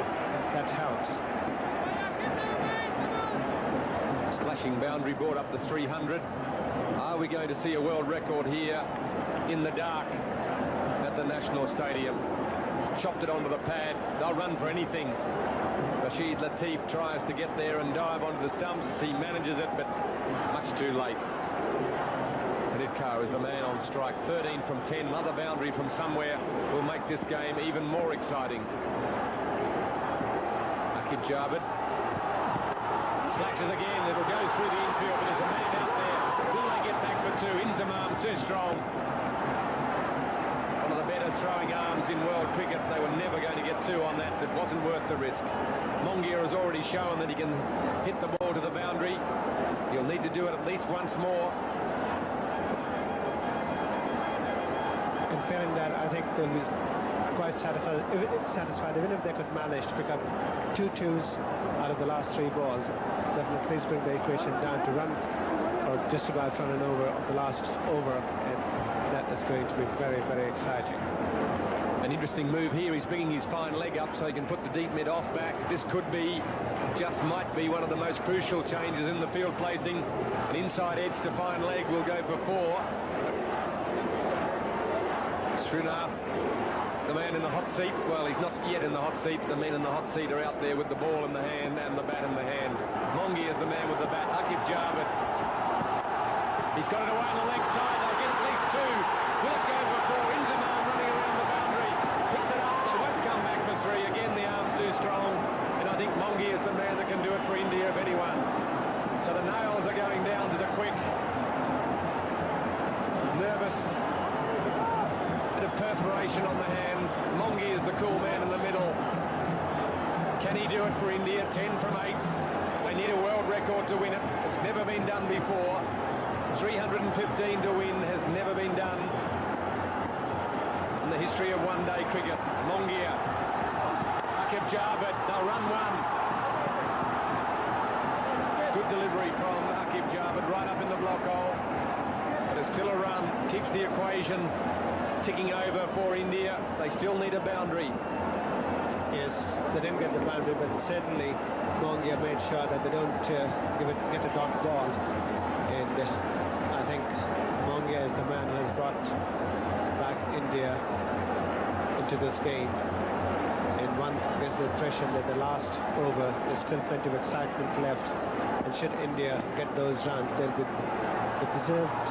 that helps. Slashing boundary brought up to 300. Are we going to see a world record here in the dark at the National Stadium? Chopped it onto the pad. They'll run for anything. Rashid Latif tries to get there and dive onto the stumps. He manages it, but much too late. Kanitkar is the man on strike. 13 from 10. Another boundary from somewhere will make this game even more exciting. Aqib Javed slashes again. It'll go through the infield, but there's a man out there. Will they get back for 2? Inzamam too strong. One of the better throwing arms in world cricket. They were never going to get 2 on that. It wasn't worth the risk. Mongia has already shown that he can hit the ball to the boundary. He'll need to do it at least once more. And failing that, I think they'll be quite satisfied even if they could manage to pick up 2 2s out of the last 3 balls. That will at least bring the equation down to run, or just about run and over of the last over, and that is going to be very, very exciting. An interesting move here. He's bringing his fine leg up so he can put the deep mid off back. This could be, just might be, one of the most crucial changes in the field placing. An inside edge to fine leg will go for 4. Srinath, the man in the hot seat. Well, he's not yet in the hot seat. The men in the hot seat are out there with the ball in the hand and the bat in the hand. Mongia is the man with the bat. Aqib Javed. He's got it away on the leg side. They'll get at least 2. Will it go for 4? Inzamam running around the boundary. Picks it up. They won't come back for 3. Again, the arm's too strong. And I think Mongia is the man that can do it for India, if anyone. So the nails are going down to the quick. Nervous. Bit of perspiration on the hands. Mongia is the cool man in the middle. Can he do it for India? 10 from 8. They need a world record to win it. It's never been done before. 315 to win has never been done in the history of one-day cricket. Mongia, Akib Javed, they'll run one. Good delivery from Akib Javed right up in the block hole. But it's still a run, keeps the equation ticking over for India. They still need a boundary. Yes, they didn't get the boundary, but certainly Mongia made sure that they don't get a dot ball. And I think Mongia is the man who has brought back India into this game. And one gets the impression that the last over, there's still plenty of excitement left. And should India get those runs, they'll be the deserved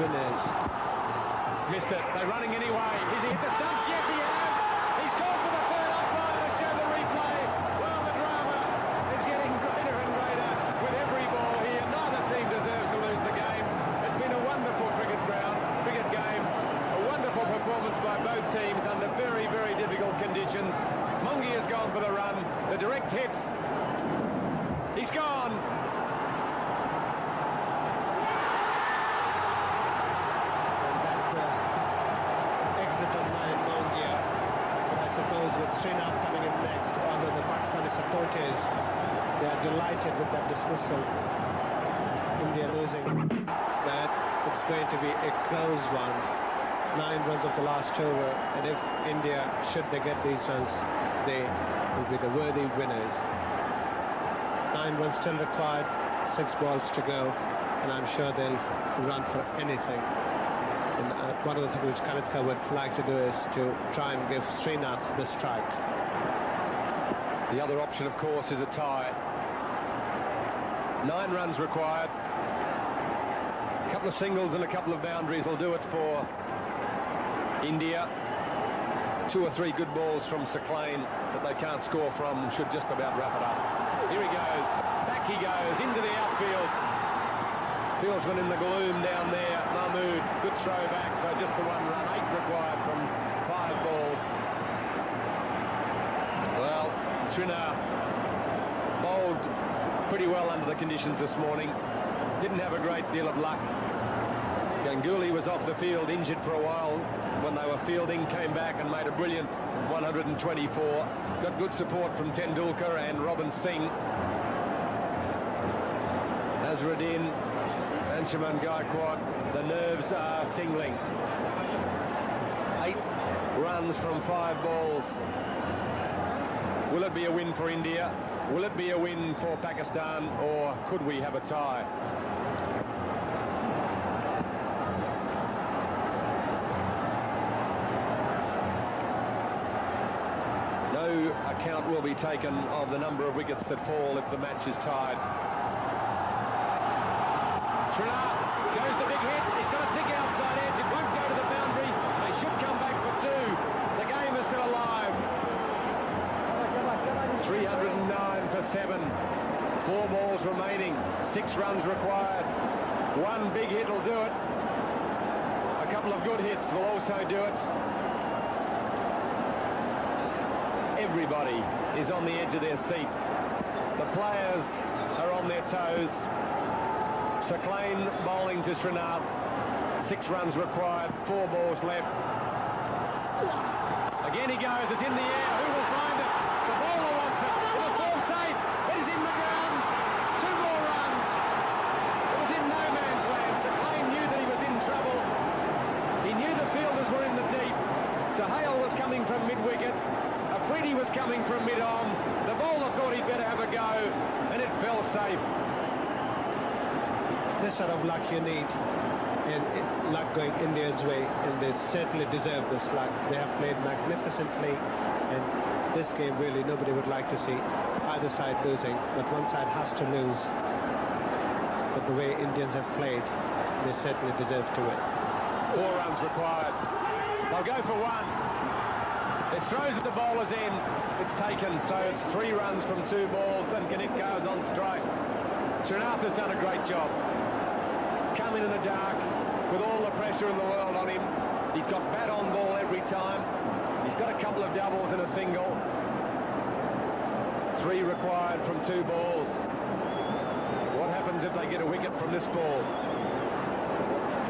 winners. He's missed it. They're running anyway. Is he hit the stumps? Yes, he has. He's gone for the third umpire to show the replay. Well, the drama is getting greater and greater with every ball here. Neither team deserves to lose the game. It's been a wonderful cricket game. A wonderful performance by both teams under very, very difficult conditions. Mungi has gone for the run. The direct hits. He's gone. I suppose with Srinath coming in next, although the Pakistani supporters, they are delighted with that dismissal. India losing, but it's going to be a close one. 9 runs of the last over, and if India, should they get these runs, they will be the worthy winners. 9 runs still required, 6 balls to go, and I'm sure they'll run for anything. And one of the things which Kanitkar would like to do is to try and give Srinath the strike. The other option, of course, is a tie. 9 runs required. A couple of singles and a couple of boundaries will do it for India. 2 or 3 good balls from Saclane that they can't score from should just about wrap it up. Here he goes. Back he goes into the outfield. Fieldsman in the gloom down there. Mahmood, good throw back, so just the 1 run. 8 required from 5 balls. Well, Srinath bowled pretty well under the conditions this morning. Didn't have a great deal of luck. Ganguly was off the field, injured for a while when they were fielding, came back and made a brilliant 124. Got good support from Tendulkar and Robin Singh. Azharuddin, Anshuman Gaikwad, the nerves are tingling. 8 runs from 5 balls. Will it be a win for India? Will it be a win for Pakistan, or could we have a tie? No account will be taken of the number of wickets that fall if the match is tied. Srinath goes the big hit. He's got a thick outside edge. It won't go to the boundary. They should come back for 2. The game is still alive. 309 for 7. 4 balls remaining. 6 runs required. 1 big hit will do it. A couple of good hits will also do it. Everybody is on the edge of their seat. The players are on their toes. Saclane bowling to Srinath. 6 runs required, 4 balls left. Again he goes, it's in the air, who will find it? The bowler wants it, it'll fall safe, it is in the ground. 2 more runs. It was in no man's land. Saclane knew that he was in trouble. He knew the fielders were in the deep. Sahale was coming from mid-wicket. Afridi was coming from mid-on. The bowler thought he'd better have a go, and it fell safe. This sort of luck you need, and luck going India's way, and they certainly deserve this luck. They have played magnificently, and this game really nobody would like to see either side losing, but one side has to lose. But the way Indians have played, they certainly deserve to win. 4 runs required. They'll go for 1. It throws at the bowler's end. It's taken, so it's 3 runs from 2 balls, and Kanitkar is on strike. Srinath has done a great job. He's come in the dark with all the pressure in the world on him. He's got bat on ball every time. He's got a couple of doubles and a single. 3 required from 2 balls. What happens if they get a wicket from this ball?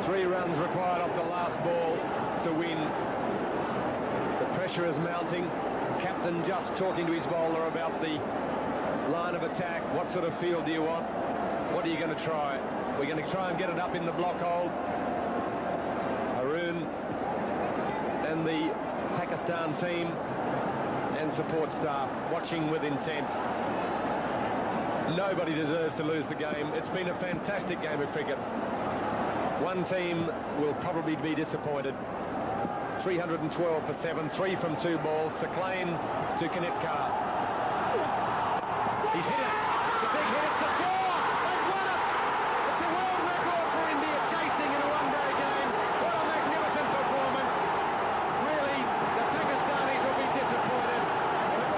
3 runs required off the last ball to win. The pressure is mounting. The captain just talking to his bowler about the line of attack. What sort of field do you want? What are you going to try? We're going to try and get it up in the block hole. Haroon and the Pakistan team and support staff watching with intent. Nobody deserves to lose the game. It's been a fantastic game of cricket. One team will probably be disappointed. 312 for 7, 3 from 2 balls. Saklain to Kanitkar. He's hit it. It's a big hit. It's the 4. They've won it. It's a world record for India chasing in a one-day game. What a magnificent performance. Really, the Pakistanis will be disappointed.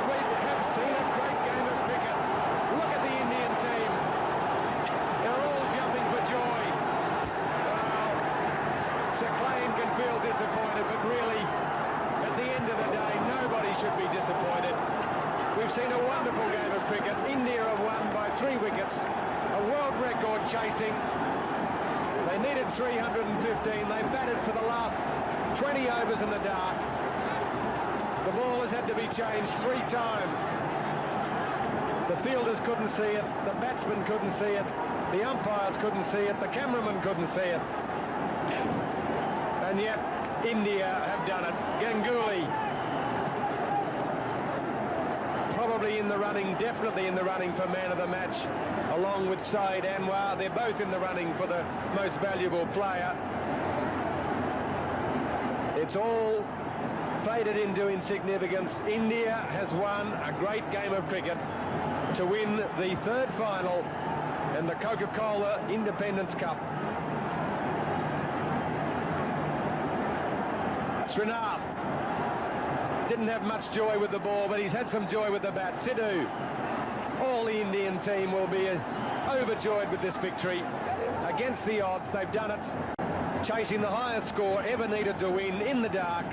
We have seen a great game of cricket. Look at the Indian team. They're all jumping for joy. Well, Saklain can feel disappointed, but really, at the end of the day, nobody should be disappointed. We've seen a wonderful game of cricket. India have won by 3 wickets. A world record chasing. They needed 315. They batted for the last 20 overs in the dark. The ball has had to be changed 3 times. The fielders couldn't see it. The batsmen couldn't see it. The umpires couldn't see it. The cameraman couldn't see it. And yet, India have done it. Ganguly, probably in the running, definitely in the running for man of the match, along with Saeed Anwar. They're both in the running for the most valuable player. It's all faded into insignificance. India has won a great game of cricket to win the 3rd final in the Coca-Cola Independence Cup. Srinath didn't have much joy with the ball, but he's had some joy with the bat. Sidhu, all the Indian team will be overjoyed with this victory. Against the odds, they've done it, chasing the highest score ever needed to win in the dark.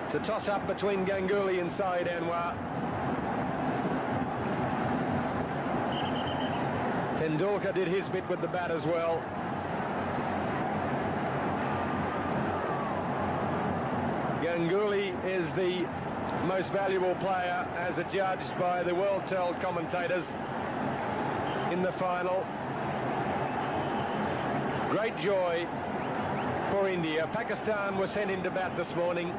It's a toss-up between Ganguly and Saeed Anwar. Tendulkar did his bit with the bat as well. Ganguly is the most valuable player as adjudged by the world-told commentators in the final. Great joy for India. Pakistan was sent into bat this morning,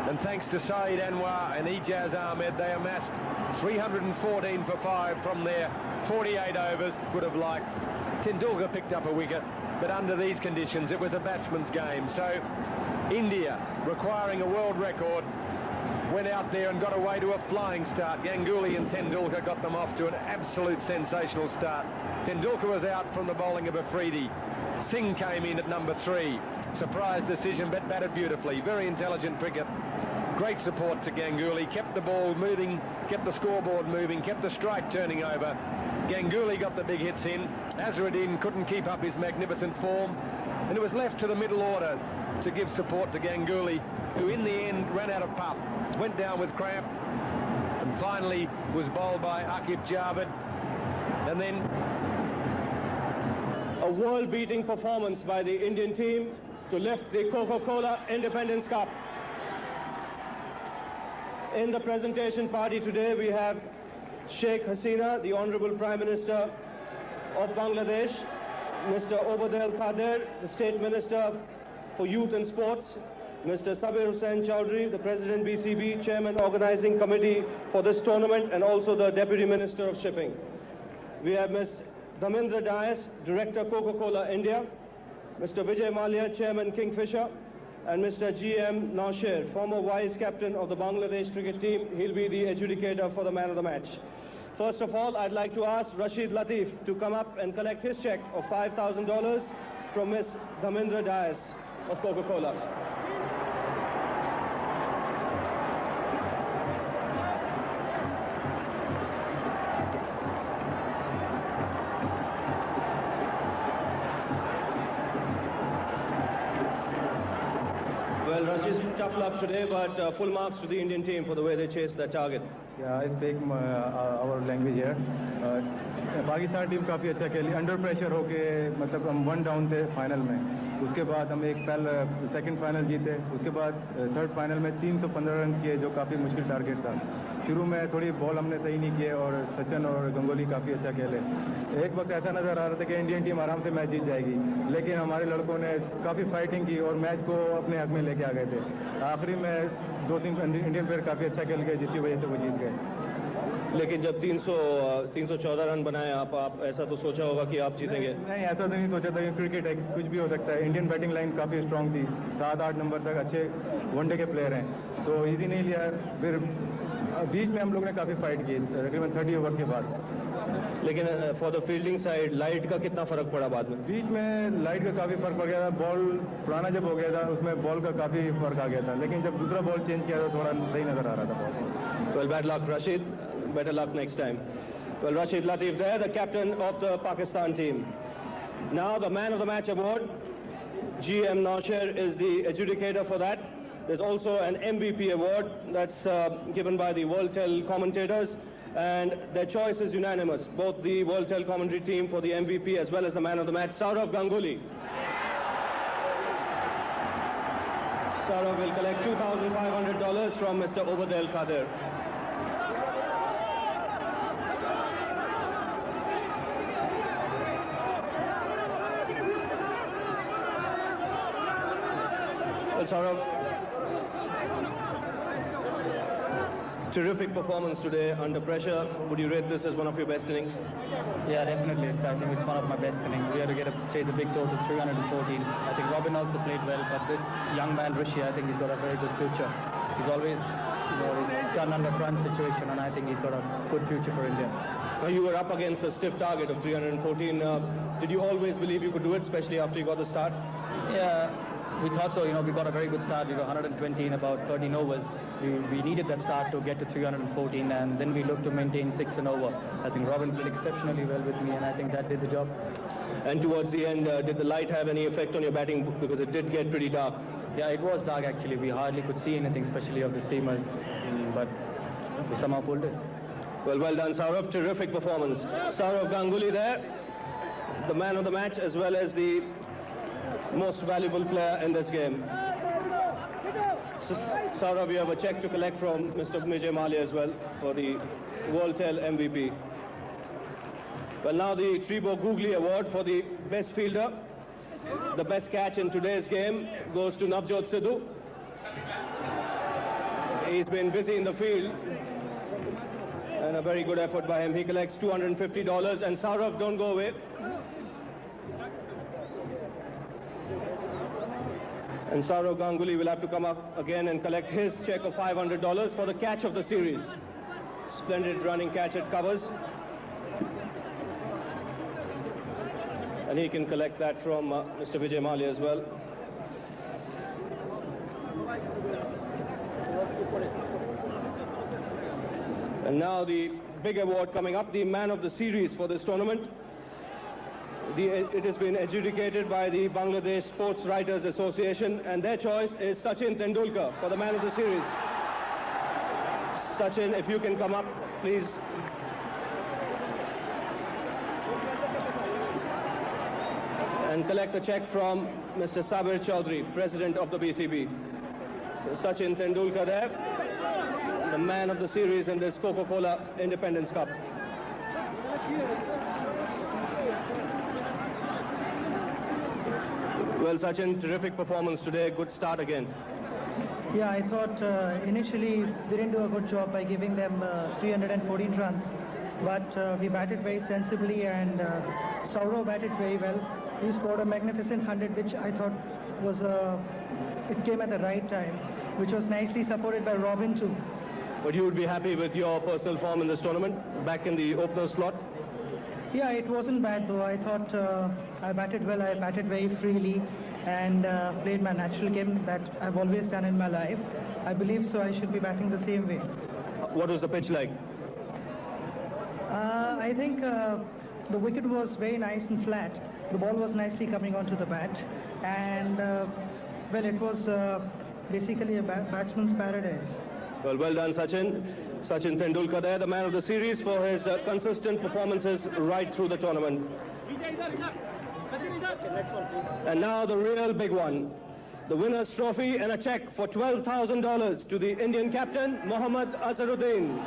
and thanks to Saeed Anwar and Ijaz Ahmed, they amassed 314 for 5 from their 48 overs. Would have liked. Tendulkar picked up a wicket, but under these conditions it was a batsman's game. So India, requiring a world record, went out there and got away to a flying start. Ganguly and Tendulkar got them off to an absolute sensational start. Tendulkar was out from the bowling of Afridi. Singh came in at number 3. Surprise decision, but batted beautifully. Very intelligent cricket. Great support to Ganguly. Kept the ball moving, kept the scoreboard moving, kept the strike turning over. Ganguly got the big hits in. Azharuddin couldn't keep up his magnificent form, and it was left to the middle order to give support to Ganguly, who in the end ran out of puff, went down with cramp, and finally was bowled by Aqib Javed. And then a world-beating performance by the Indian team to lift the Coca-Cola Independence Cup. In the presentation party today, we have Sheikh Hasina, the Honorable Prime Minister of Bangladesh, Mr. Obadel Kader, the State Minister for Youth and Sports, Mr. Sabir Hussain Chowdhury, the President BCB, Chairman Organizing Committee for this tournament, and also the Deputy Minister of Shipping. We have Ms. Dhamendra Dias, Director Coca-Cola India, Mr. Vijay Malia, Chairman Kingfisher, and Mr. G.M. Naushir, former Vice Captain of the Bangladesh cricket team. He'll be the adjudicator for the man of the match. First of all, I'd like to ask Rashid Latif to come up and collect his check of $5,000 from Ms. Dhamendra Dias of Coca-Cola. Well, Rashid, tough luck today, but full marks to the Indian team for the way they chased that target. Yeah, I speak our language here. Pakistan team काफ़ी अच्छा खेली, under pressure होके मतलब हम 1 down थे final में, उसके बाद हम एक सेकंड फाइनल जीते, उसके बाद थर्ड फाइनल में 315 रन किए जो काफ़ी मुश्किल टारगेट था। शुरू में थोड़ी बॉल हमने सही नहीं किए और सचिन और गंगोली काफ़ी अच्छा खेले। एक वक्त ऐसा नज़र आ रहा था कि इंडियन टीम आराम से मैच जीत जाएगी, लेकिन हमारे लड़कों ने काफ़ी फाइटिंग की और मैच को अपने हक में लेके आ गए थे। आखिरी में 2-3 इंडियन प्लेयर काफ़ी अच्छा खेल गए जिसकी वजह से वो जीत गए। लेकिन जब 314 रन बनाए आप ऐसा तो सोचा होगा कि आप जीतेंगे? नहीं, ऐसा तो नहीं सोचा था कि क्रिकेट है, कुछ भी हो सकता है। इंडियन बैटिंग लाइन काफ़ी स्ट्रांग थी, 7-8 नंबर तक अच्छे वनडे के प्लेयर हैं, तो इजी नहीं लिया। फिर बीच में हम लोग ने काफ़ी फाइट की तकरीबन 30 ओवर के बाद। लेकिन for the fielding side light का कितना फ़र्क पड़ा बाद में? बीच में लाइट का काफ़ी फ़र्क पड़ गया था। बॉल पुराना जब हो गया था उसमें बॉल का काफ़ी फ़र्क आ गया था, लेकिन जब दूसरा बॉल चेंज किया तो थोड़ा सही नज़र आ रहा था ball. Well, bad luck, Rashid. Better luck next time. Well, Rashid Latif there, the captain of the Pakistan team. Now the man of the match award, GM Nausher is the adjudicator for that. There's also an MVP award that's given by the WorldTel commentators, and their choice is unanimous. Both the WorldTel commentary team for the MVP as well as the man of the match, Saurav Ganguly. Saurav will collect $2,500 from Mr. Obadel Kadir. Well, Saurav, terrific performance today under pressure. Would you rate this as one of your best innings? Yeah, definitely. I think it's one of my best innings. We had to chase a big total, 314. I think Robin also played well, but this young man, Rishi, I think he's got a very good future. He's always, he's done under crunch situation, and I think he's got a good future for India. Now, you were up against a stiff target of 314. Did you always believe you could do it, especially after you got the start? Yeah. We thought so, we got a very good start. We were 120 in about 13 overs. We needed that start to get to 314, and then we looked to maintain 6 and over. I think Robin played exceptionally well with me, and I think that did the job. And towards the end, did the light have any effect on your batting? Because it did get pretty dark. Yeah, it was dark actually. We hardly could see anything, especially of the seamers, but we somehow pulled it. Well done, Saurav. Terrific performance. Saurav Ganguly there, the man of the match, as well as the most valuable player in this game. So, Saurav, you have a check to collect from Mr. Vijay Mallya as well for the WorldTel MVP. Well, now the Tribo Googly Award for the best fielder. The best catch in today's game goes to Navjot Sidhu. He's been busy in the field, and a very good effort by him. He collects $250, and Saurav, don't go away. And Saurav Ganguly will have to come up again and collect his check of $500 for the catch of the series. Splendid running catch at covers. And he can collect that from Mr. Vijay Mallya as well. And now the big award coming up, the man of the series for this tournament. It has been adjudicated by the Bangladesh Sports Writers Association, and their choice is Sachin Tendulkar for the man of the series. Sachin, if you can come up, please. And collect the check from Mr. Sabir Chaudhry, President of the BCB. So Sachin Tendulkar there, the man of the series in this Coca-Cola Independence Cup. Well, Sachin, terrific performance today. Good start again. Yeah, I thought initially we didn't do a good job by giving them 314 runs, but we batted very sensibly, and Saurav batted very well. He scored a magnificent 100, which I thought was it came at the right time, which was nicely supported by Robin too. But you would be happy with your personal form in this tournament, back in the opener slot? Yeah, it wasn't bad though. I thought I batted well. I batted very freely and played my natural game that I've always done in my life. I believe so. I should be batting the same way. What was the pitch like? I think the wicket was very nice and flat. The ball was nicely coming onto the bat, and well, it was basically a batsman's paradise. Well done, Sachin. Sachin Tendulkar there, the man of the series for his consistent performances right through the tournament. And now the real big one. The winner's trophy and a cheque for $12,000 to the Indian captain, Mohammad Azharuddin.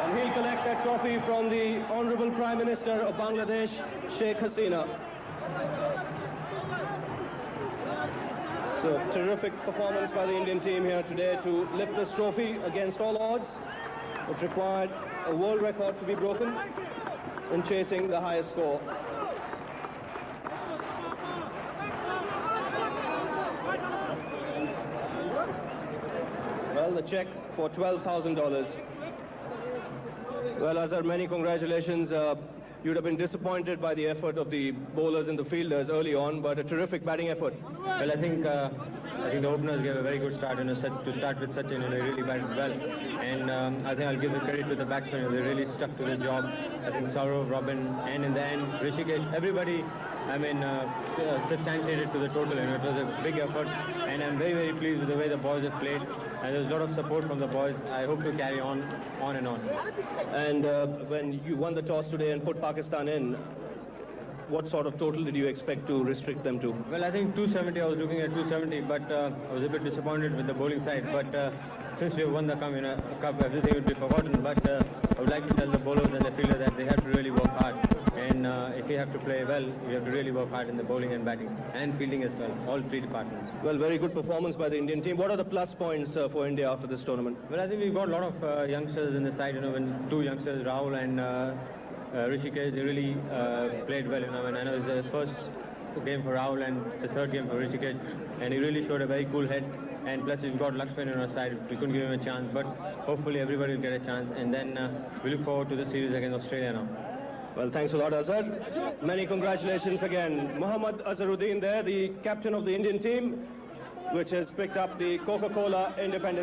And he'll collect that trophy from the Honorable Prime Minister of Bangladesh, Sheikh Hasina. So, terrific performance by the Indian team here today to lift this trophy against all odds. It required a world record to be broken in chasing the highest score. Well, the cheque for $12,000. Well, Azhar, many congratulations. You'd have been disappointed by the effort of the bowlers and the fielders early on, but a terrific batting effort. Well, I think the openers gave a very good start, to start with Sachin, they really batted well. And I think I'll give the credit to the batsmen, they really stuck to the job. I think Saurav, Robin, and in the end, Hrishikesh, everybody, substantiated to the total. It was a big effort, and I'm very, very pleased with the way the boys have played. And there's a lot of support from the boys. I hope to carry on and on. And when you won the toss today and put Pakistan in, what sort of total did you expect to restrict them to? Well, I think 270, I was looking at 270, but I was a bit disappointed with the bowling side. But since we have won the cup, everything would be forgotten. But I would like to tell the bowlers and the fielder that they have to really work hard. And if you have to play well, you have to really work hard in the bowling and batting and fielding as well, all three departments. Well, very good performance by the Indian team. What are the plus points for India after this tournament? Well, I think we've got a lot of youngsters in the side. When two youngsters, Rahul and Hrishikesh, they really played well. And I know it's the first game for Rahul and the third game for Hrishikesh, and he really showed a very cool head. And plus we've got Lakshman on our side. We couldn't give him a chance, but hopefully everybody will get a chance. And then we look forward to the series against Australia now. Well, thanks a lot, Azhar. Many congratulations again. Mohammad Azharuddin there, the captain of the Indian team, which has picked up the Coca-Cola Independence